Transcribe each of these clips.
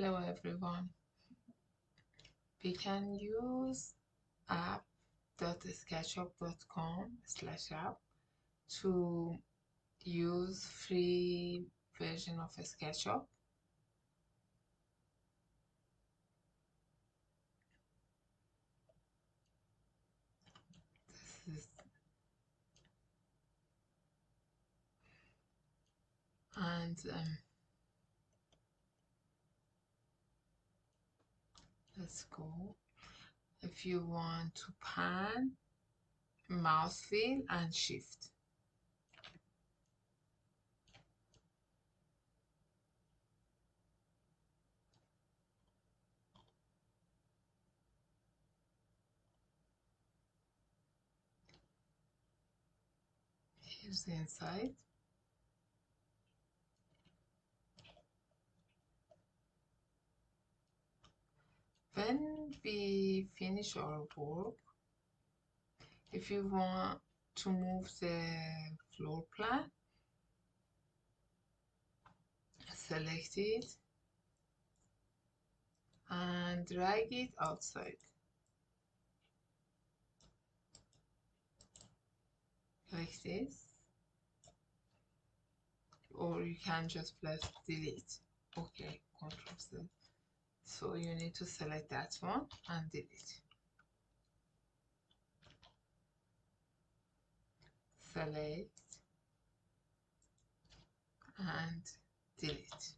Hello everyone. We can use app.sketchup.com/app to use free version of SketchUp. This is, and let's go. If you want to pan, mouse wheel and shift. Here's the inside. When we finish our work, if you want to move the floor plan, select it and drag it outside like this, or you can just press delete. Okay, Control Z. So you need to select that one and delete. Select and delete.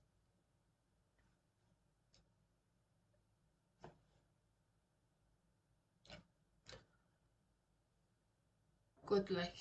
Good luck.